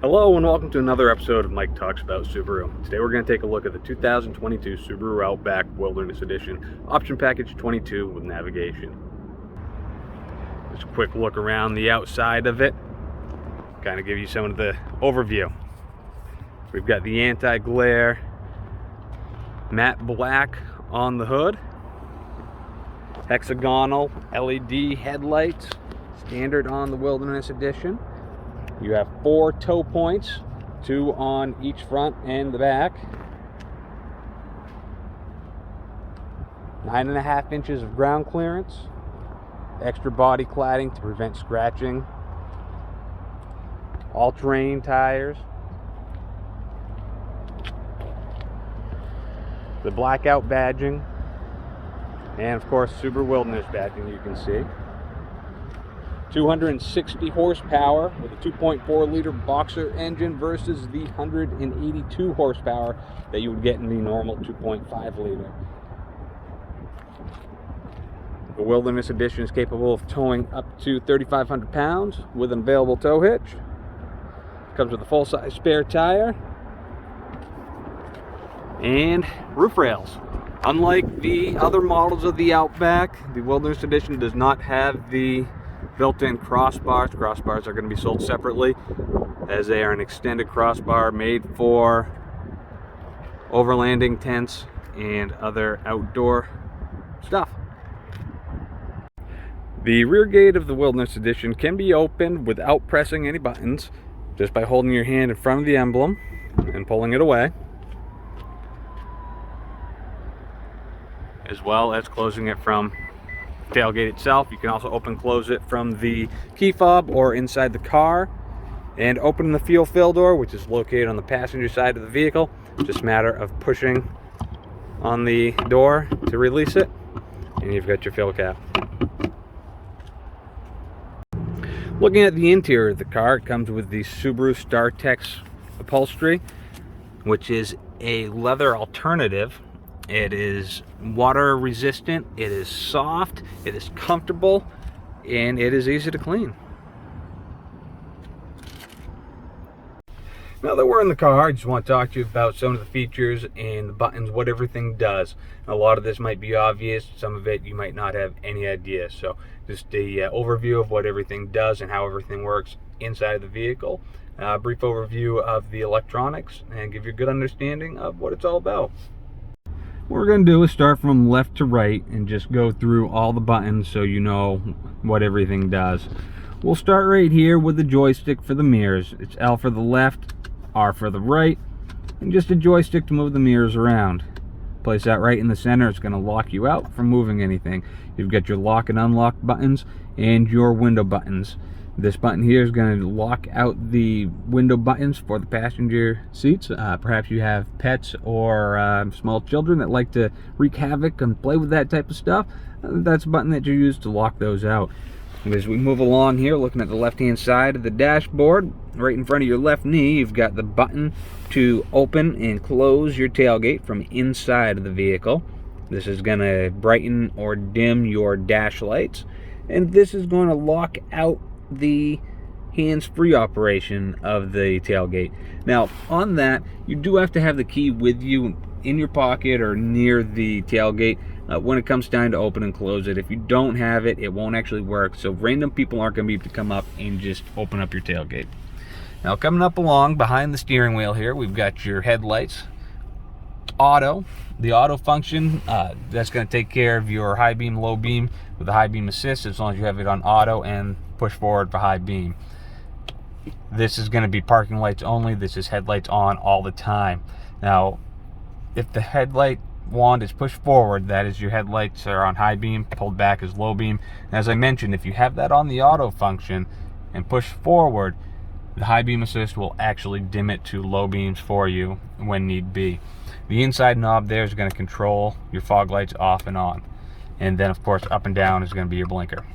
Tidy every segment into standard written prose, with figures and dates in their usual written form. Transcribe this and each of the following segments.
Hello and welcome to another episode of Mike Talks About Subaru. Today we're going to take a look at the 2022 Subaru Outback Wilderness Edition, Option Package 22 with navigation. Just a quick look around the outside of it, kind of give you some of the overview. We've got the anti-glare matte black on the hood, hexagonal LED headlights, standard on the Wilderness Edition. You have 4 tow points, 2 on each front and the back. 9.5 inches of ground clearance. Extra body cladding to prevent scratching. All-terrain tires. The blackout badging. And of course, Subaru Wilderness badging you can see. 260 horsepower with a 2.4 liter boxer engine versus the 182 horsepower that you would get in the normal 2.5 liter. The Wilderness Edition is capable of towing up to 3,500 pounds with an available tow hitch. Comes with a full-size spare tire and roof rails. Unlike the other models of the Outback, the Wilderness Edition does not have the built-in crossbars. Crossbars are going to be sold separately, as they are an extended crossbar made for overlanding tents and other outdoor stuff. The rear gate of the Wilderness Edition can be opened without pressing any buttons, just by holding your hand in front of the emblem and pulling it away, as well as closing it from tailgate itself. You can also open and close it from the key fob or inside the car, and open the fuel fill door, which is located on the passenger side of the vehicle. It's just a matter of pushing on the door to release it, and you've got your fill cap. Looking at the interior of the car, it comes with the Subaru StarTex upholstery, which is a leather alternative. It is water resistant, it is soft, it is comfortable, and it is easy to clean. Now that we're in the car, I just want to talk to you about some of the features and the buttons, what everything does. A lot of this might be obvious, some of it you might not have any idea. So just a overview of what everything does and how everything works inside of the vehicle. A brief overview of the electronics and give you a good understanding of what it's all about. What we're going to do is start from left to right and just go through all the buttons so you know what everything does. We'll start right here with the joystick for the mirrors. It's L for the left, R for the right, and just a joystick to move the mirrors around. Place that right in the center. It's going to lock you out from moving anything. You've got your lock and unlock buttons and your window buttons. This button here is going to lock out the window buttons for the passenger seats. Perhaps you have pets or small children that like to wreak havoc and play with that type of stuff. That's a button that you use to lock those out. And as we move along here, looking at the left-hand side of the dashboard, right in front of your left knee, you've got the button to open and close your tailgate from inside of the vehicle. This is going to brighten or dim your dash lights, and this is going to lock out the hands-free operation of the tailgate. Now on that, you do have to have the key with you in your pocket or near the tailgate when it comes time to open and close it. If you don't have it, it won't actually work, so random people aren't going to be able to come up and just open up your tailgate. Now coming up along behind the steering wheel here, we've got your headlights. Auto, the auto function, that's going to take care of your high beam, low beam with the high beam assist, as long as you have it on auto and push forward for high beam. This is going to be parking lights only. This is headlights on all the time. Now if the headlight wand is pushed forward, that is your headlights are on high beam, pulled back is low beam. And as I mentioned, if you have that on the auto function and push forward, the high beam assist will actually dim it to low beams for you when need be. The inside knob there is going to control your fog lights off and on. And then of course up and down is going to be your blinker.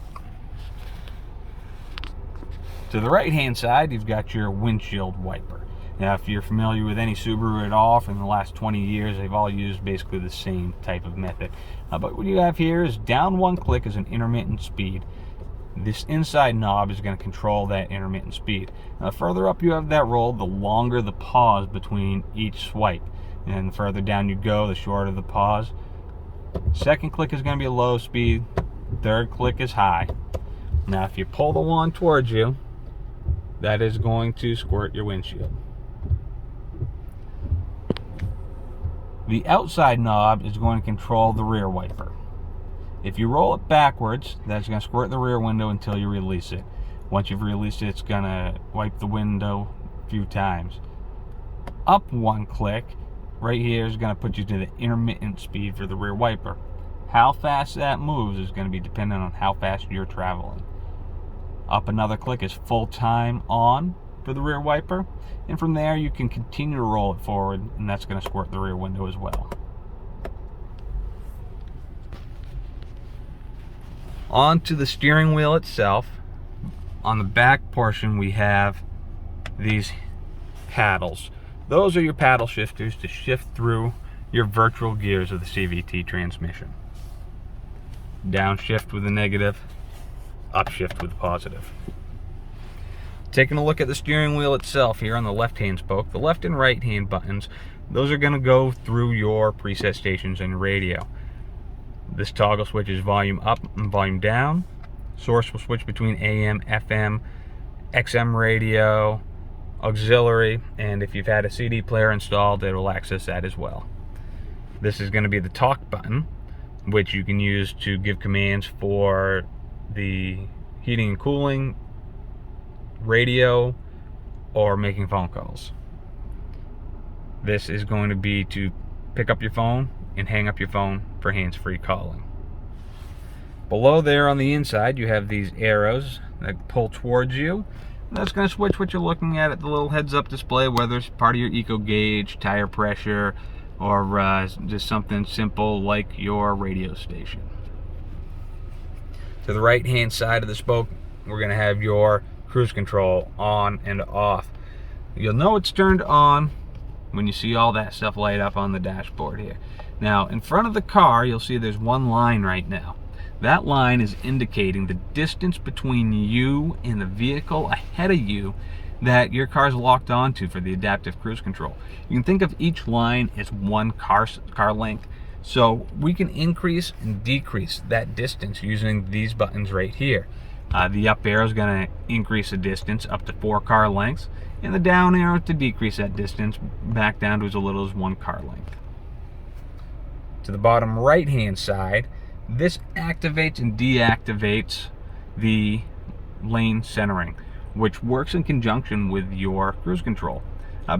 To the right hand side, you've got your windshield wiper. Now if you're familiar with any Subaru at all from the last 20 years, they've all used basically the same type of method. But what you have here is down one click is an intermittent speed. This inside knob is going to control that intermittent speed. Now, the further up you have that roll, the longer the pause between each swipe. And the further down you go, the shorter the pause. Second click is going to be a low speed. Third click is high. Now, if you pull the wand towards you, that is going to squirt your windshield. The outside knob is going to control the rear wiper. If you roll it backwards, that's going to squirt the rear window until you release it. Once you've released it, it's going to wipe the window a few times. Up one click, right here, is going to put you to the intermittent speed for the rear wiper. How fast that moves is going to be dependent on how fast you're traveling. Up another click is full time on for the rear wiper, and from there you can continue to roll it forward, and that's going to squirt the rear window as well. On to the steering wheel itself. On the back portion we have these paddles. Those are your paddle shifters to shift through your virtual gears of the CVT transmission. Downshift with a negative, upshift with a positive. Taking a look at the steering wheel itself here on the left hand spoke, the left and right hand buttons, those are going to go through your preset stations and radio. This toggle switches volume up and volume down. Source will switch between AM, FM, XM radio, auxiliary, and if you've had a CD player installed, it will access that as well. This is going to be the talk button, which you can use to give commands for the heating and cooling, radio, or making phone calls. This is going to be to pick up your phone and hang up your phone for hands-free calling. Below there on the inside you have these arrows that pull towards you. That's going to switch what you're looking at the little heads-up display, whether it's part of your eco gauge, tire pressure, or just something simple like your radio station. To the right hand side of the spoke, we're going to have your cruise control on and off. You'll know it's turned on when you see all that stuff light up on the dashboard here. Now, in front of the car, you'll see there's one line right now. That line is indicating the distance between you and the vehicle ahead of you that your car's locked onto for the adaptive cruise control. You can think of each line as one car length. So we can increase and decrease that distance using these buttons right here. The up arrow is going to increase the distance up to 4 car lengths, and the down arrow to decrease that distance back down to as little as 1 car length. To the bottom right hand side, this activates and deactivates the lane centering, which works in conjunction with your cruise control.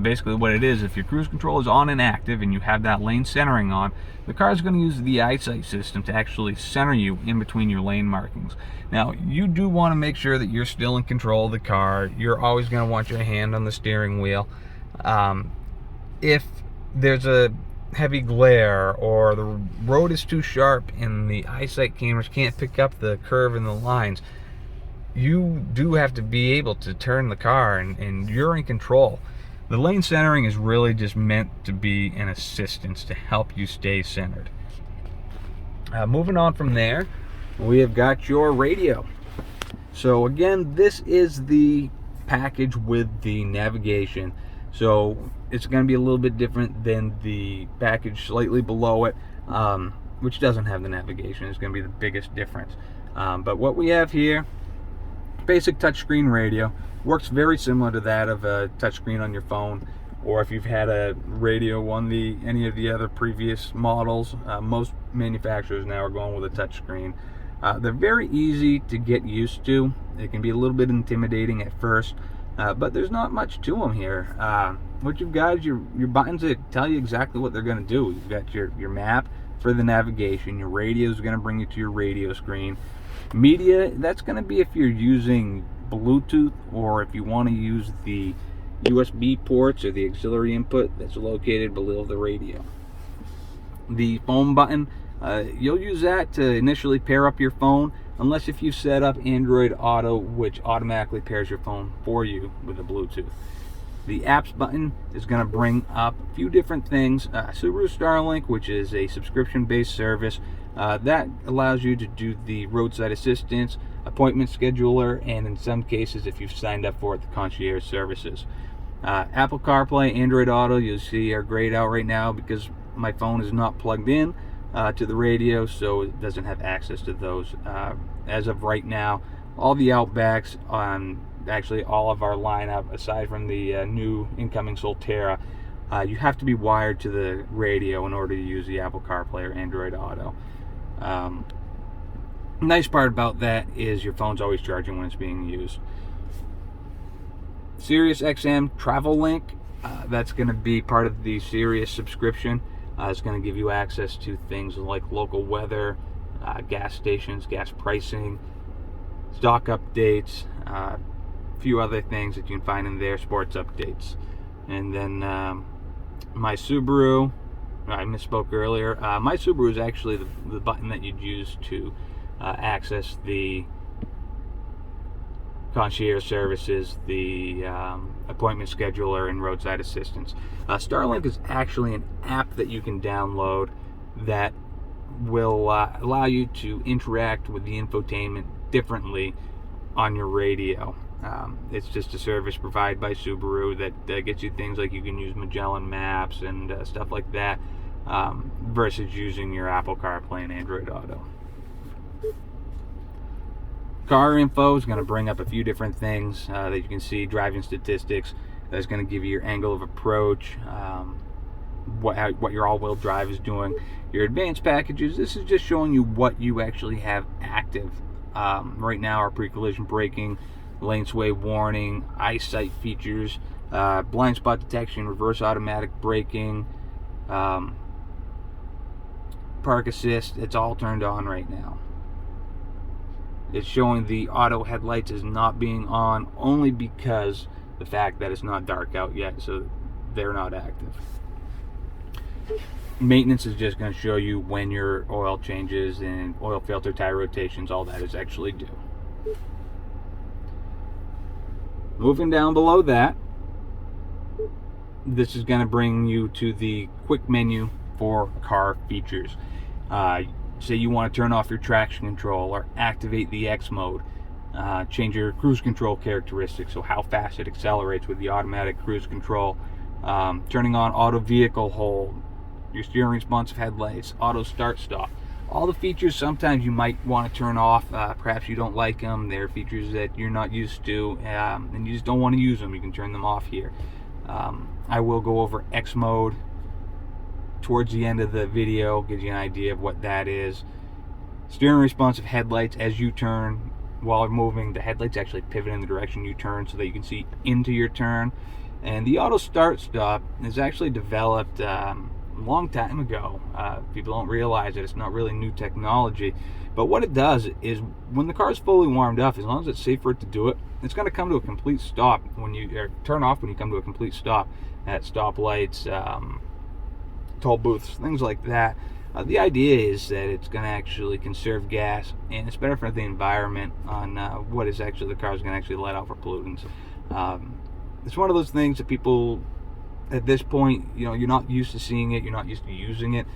Basically what it is, if your cruise control is on and active and you have that lane centering on, the car is going to use the eyesight system to actually center you in between your lane markings. Now, you do want to make sure that you're still in control of the car. You're always going to want your hand on the steering wheel. If there's a heavy glare or the road is too sharp and the eyesight cameras can't pick up the curve and the lines, you do have to be able to turn the car and you're in control. The lane centering is really just meant to be an assistance to help you stay centered. Moving on from there, we have got your radio. So again, this is the package with the navigation. So it's going to be a little bit different than the package slightly below it, which doesn't have the navigation. It's going to be the biggest difference. But what we have here, basic touchscreen radio, works very similar to that of a touchscreen on your phone, or if you've had a radio on any of the other previous models. Most manufacturers now are going with a touchscreen. They're very easy to get used to. It can be a little bit intimidating at first, but there's not much to them here. What you've got is your buttons that tell you exactly what they're going to do. You've got your map for the navigation. Your radio is going to bring you to your radio screen. Media, that's going to be if you're using Bluetooth or if you want to use the USB ports or the auxiliary input that's located below the radio. The phone button, you'll use that to initially pair up your phone, unless if you set up Android Auto, which automatically pairs your phone for you with the Bluetooth. The apps button is going to bring up a few different things. Subaru Starlink, which is a subscription-based service that allows you to do the roadside assistance, appointment scheduler, and in some cases, if you've signed up for it, the concierge services. Apple CarPlay, Android Auto, you'll see are grayed out right now because my phone is not plugged in to the radio, so it doesn't have access to those. As of right now, all the Outbacks on actually all of our lineup, aside from the new incoming Solterra, you have to be wired to the radio in order to use the Apple CarPlay or Android Auto. Nice part about that is your phone's always charging when it's being used. Sirius XM Travel Link, that's going to be part of the Sirius subscription. It's going to give you access to things like local weather, gas stations, gas pricing, stock updates, a few other things that you can find in there, sports updates. And then my Subaru, I misspoke earlier, my Subaru is actually the button that you'd use to access the concierge services, the appointment scheduler, and roadside assistance. Starlink is actually an app that you can download that will allow you to interact with the infotainment differently on your radio. It's just a service provided by Subaru that gets you things like you can use Magellan Maps and stuff like that, versus using your Apple CarPlay and Android Auto. Car info is going to bring up a few different things that you can see. Driving statistics, that's going to give you your angle of approach, what your all-wheel drive is doing. Your advanced packages, this is just showing you what you actually have active. Right now, our pre-collision braking, lane sway warning, eyesight features, blind spot detection, reverse automatic braking, park assist, it's all turned on right now. It's showing the auto headlights as not being on only because the fact that it's not dark out yet, so they're not active. Maintenance is just going to show you when your oil changes and oil filter, tire rotations, all that is actually due. Moving down below that, this is going to bring you to the quick menu for car features. Say you want to turn off your traction control or activate the X mode, change your cruise control characteristics, so how fast it accelerates with the automatic cruise control, turning on auto vehicle hold, your steering responsive headlights, auto start stop. All the features sometimes you might want to turn off, perhaps you don't like them, they're features that you're not used to, and you just don't want to use them, you can turn them off here. I will go over X mode towards the end of the video, gives you an idea of what that is. Steering responsive headlights, as you turn while moving, the headlights actually pivot in the direction you turn so that you can see into your turn. And the auto start stop is actually developed a long time ago. People don't realize that it's not really new technology, but what it does is when the car is fully warmed up, as long as it's safe for it to do it, it's going to come to a complete stop when you turn off when you come to a complete stop at stoplights, toll booths, things like that. The idea is that it's going to actually conserve gas, and it's better for the environment on what is actually the car is going to actually let out for pollutants. It's one of those things that people at this point, you're not used to seeing it, you're not used to using it,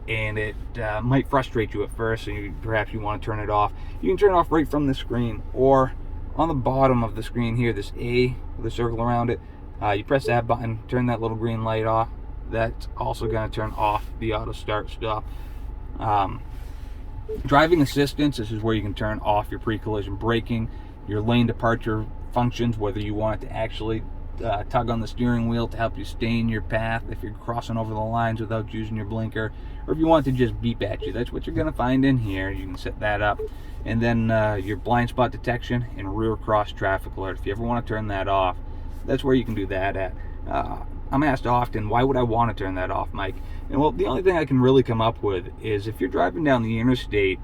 and it might frustrate you at first, so perhaps you want to turn it off. You can turn it off right from the screen, or on the bottom of the screen here, this A with a circle around it, you press that button, turn that little green light off. That's also going to turn off the auto start stop. Driving assistance, this is where you can turn off your pre-collision braking, your lane departure functions, whether you want it to actually tug on the steering wheel to help you stay in your path if you're crossing over the lines without using your blinker, or if you want it to just beep at you. That's what you're going to find in here. You can set that up. And then your blind spot detection and rear cross traffic alert. If you ever want to turn that off, that's where you can do that at. I'm asked often, why would I want to turn that off, Mike? And well, the only thing I can really come up with is if you're driving down the interstate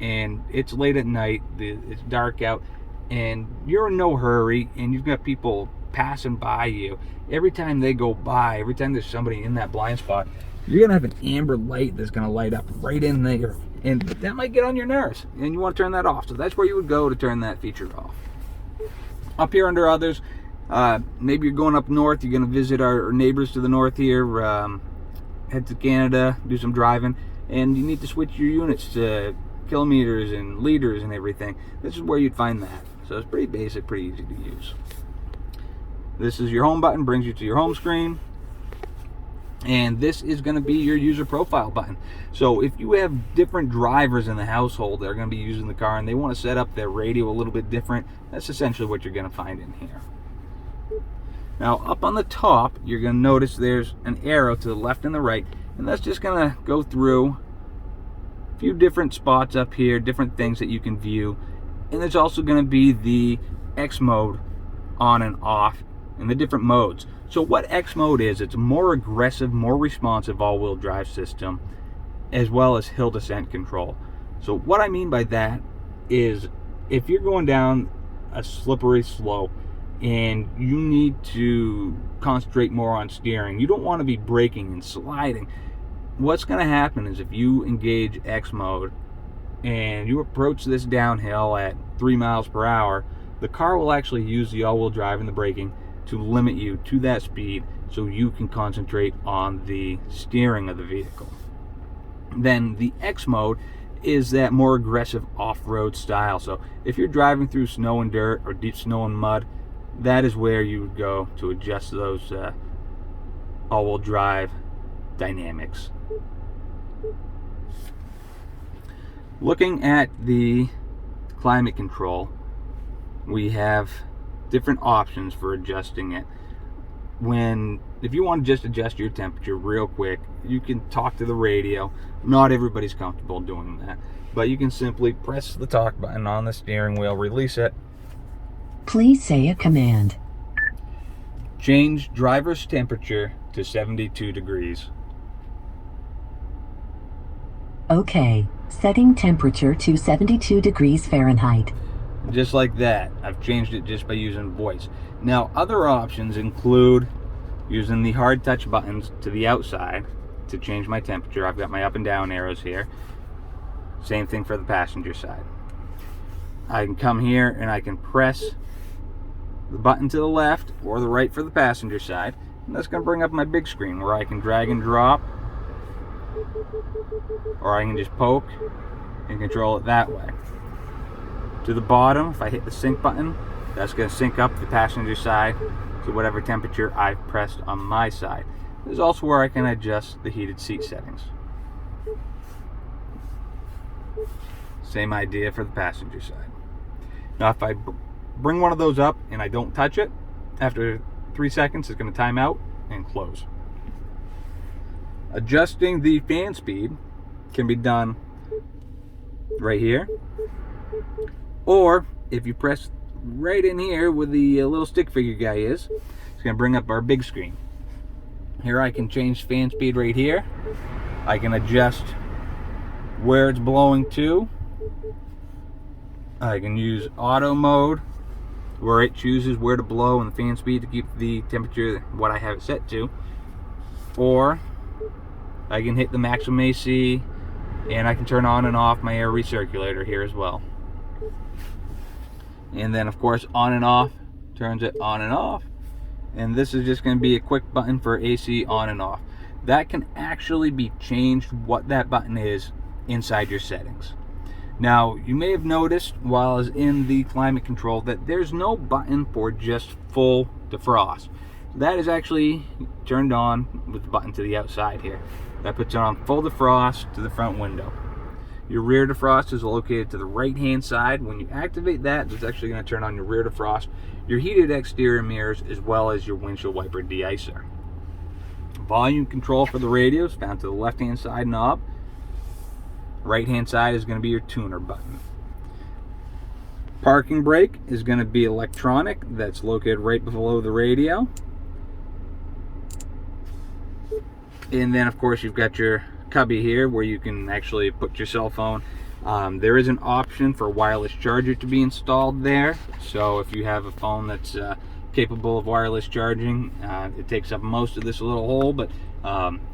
and it's late at night, it's dark out, and you're in no hurry, and you've got people passing by you, every time they go by, every time there's somebody in that blind spot, you're going to have an amber light that's going to light up right in there, and that might get on your nerves, and you want to turn that off. So that's where you would go to turn that feature off. Up here under others, maybe you're going up north, you're going to visit our neighbors to the north here, head to Canada, do some driving, and you need to switch your units to kilometers and liters and everything, this is where you'd find that. So it's pretty basic, pretty easy to use. This is your home button, brings you to your home screen. And this is going to be your user profile button. So if you have different drivers in the household that are going to be using the car and they want to set up their radio a little bit different, that's essentially what you're going to find in here. Now up on the top, you're going to notice there's an arrow to the left and the right, and that's just going to go through a few different spots up here, different things that you can view. And there's also going to be the X mode on and off in the different modes. So what X mode is, it's a more aggressive, more responsive all-wheel drive system, as well as hill descent control. So what I mean by that is, if you're going down a slippery slope and you need to concentrate more on steering, you don't want to be braking and sliding. What's going to happen is if you engage X mode and you approach this downhill at 3 miles per hour, the car will actually use the all-wheel drive and the braking to limit you to that speed so you can concentrate on the steering of the vehicle. Then the X mode is that more aggressive off-road style. So if you're driving through snow and dirt or deep snow and mud, that is where you would go to adjust those all-wheel drive dynamics. Looking at the climate control, we have different options for adjusting it. If you want to just adjust your temperature real quick, you can talk to the radio. Not everybody's comfortable doing that, but you can simply press the talk button on the steering wheel, release it. Please say a command. Change driver's temperature to 72 degrees. Okay, setting temperature to 72 degrees Fahrenheit. Just like that. I've changed it just by using voice. Now, other options include using the hard touch buttons to the outside to change my temperature. I've got my up and down arrows here. Same thing for the passenger side. I can come here and I can press the button to the left or the right for the passenger side, and that's going to bring up my big screen where I can drag and drop, or I can just poke and control it that way. To the bottom, if I hit the sync button, that's going to sync up the passenger side to whatever temperature I've pressed on my side. There's also where I can adjust the heated seat settings. Same idea for the passenger side. Now if I bring one of those up and I don't touch it, after 3 seconds it's going to time out and close. Adjusting the fan speed can be done right here, or if you press right in here where the little stick figure guy is, it's going to bring up our big screen. Here I can change fan speed right here. I can adjust where it's blowing to. I can use auto mode where it chooses where to blow and the fan speed to keep the temperature what I have it set to. Or I can hit the maximum AC and I can turn on and off my air recirculator here as well. And then of course on and off turns it on and off. And this is just going to be a quick button for AC on and off. That can actually be changed what that button is inside your settings. Now you may have noticed while I was in the climate control that there's no button for just full defrost. That is actually turned on with the button to the outside here. That puts it on full defrost to the front window. Your rear defrost is located to the right hand side. When you activate that, it's actually going to turn on your rear defrost, your heated exterior mirrors, as well as your windshield wiper de-icer. Volume control for the radio is found to the left hand side knob. Right hand side is going to be your tuner button. Parking brake is going to be electronic. That's located right below the radio. And then of course you've got your cubby here where you can actually put your cell phone. There is an option for a wireless charger to be installed there. So if you have a phone that's capable of wireless charging, it takes up most of this little hole, but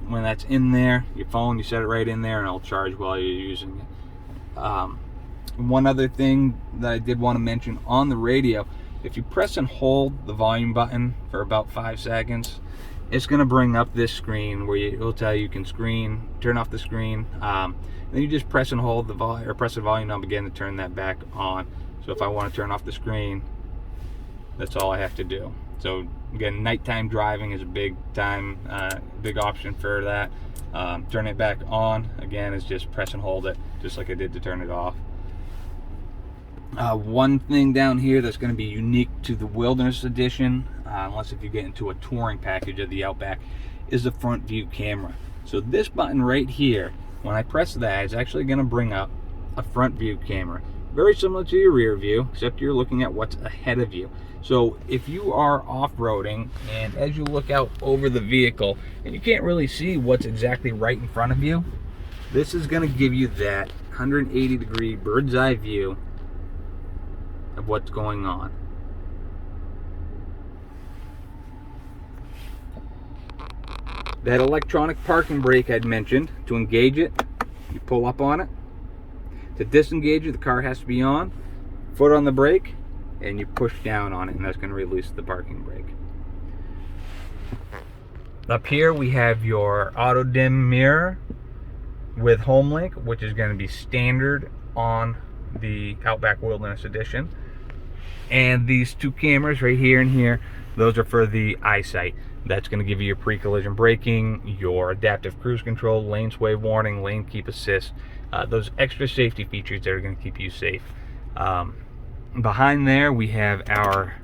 when that's in there, your phone, you set it right in there and it'll charge while you're using it. One other thing that I did want to mention on the radio, if you press and hold the volume button for about 5 seconds, it's going to bring up this screen where it'll tell you can turn off the screen. Then you just press and hold the volume, or press the volume knob again to turn that back on. So if I want to turn off the screen, that's all I have to do. So again, nighttime driving is a big option for that. Turn it back on again is just press and hold it, just like I did to turn it off. One thing down here that's going to be unique to the Wilderness Edition, unless if you get into a touring package of the Outback, is the front view camera. So this button right here, when I press that, it's actually going to bring up a front view camera. Very similar to your rear view, except you're looking at what's ahead of you. So if you are off-roading, and as you look out over the vehicle, and you can't really see what's exactly right in front of you, this is going to give you that 180-degree bird's eye view of what's going on. That electronic parking brake I'd mentioned, to engage it, you pull up on it. To disengage it, the car has to be on. Foot on the brake, and you push down on it, and that's going to release the parking brake. Up here we have your auto dim mirror with HomeLink, which is going to be standard on the Outback Wilderness Edition. And these two cameras right here and here, those are for the eyesight. That's going to give you your pre-collision braking, your adaptive cruise control, lane sway warning, lane keep assist, those extra safety features that are going to keep you safe. Behind there we have our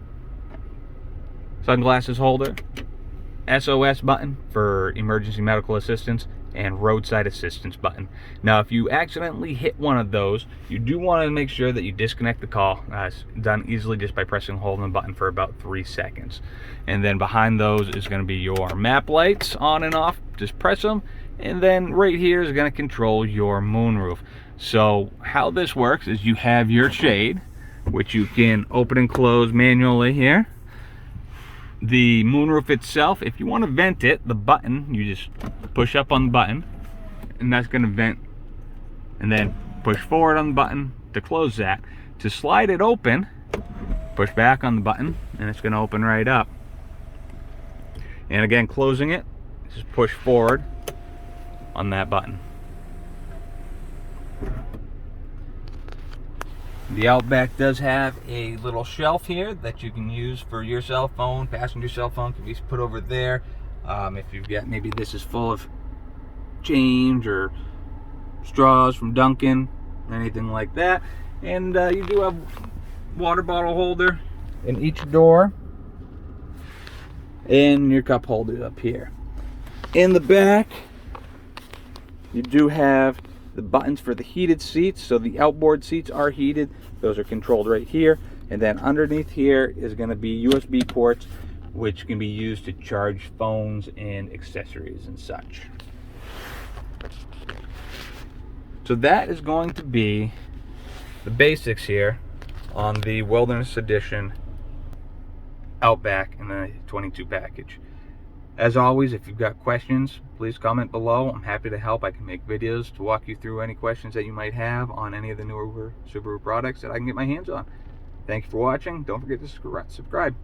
sunglasses holder, SOS button for emergency medical assistance, and roadside assistance button. Now if you accidentally hit one of those, you do want to make sure that you disconnect the call. It's done easily just by pressing and holding the button for about 3 seconds. And then behind those is going to be your map lights on and off. Just press them, and then right here is going to control your moonroof. So how this works is you have your shade, which you can open and close manually here. The moonroof itself, if you want to vent it, the button, you just push up on the button, and that's going to vent, and then push forward on the button to close that. To slide it open, push back on the button, and it's going to open right up. And again, closing it, just push forward on that button. The Outback does have a little shelf here that you can use for your cell phone. Passenger cell phone can be put over there. If you've got, maybe this is full of change or straws from Dunkin', anything like that. And you do have water bottle holder in each door, and your cup holder up here. In the back, you do have the buttons for the heated seats. So the outboard seats are heated. Those are controlled right here. And then underneath here is going to be USB ports, which can be used to charge phones and accessories and such. So that is going to be the basics here on the Wilderness Edition Outback in the 22 package. As always, if you've got questions, please comment below. I'm happy to help. I can make videos to walk you through any questions that you might have on any of the newer Subaru products that I can get my hands on. Thank you for watching. Don't forget to subscribe.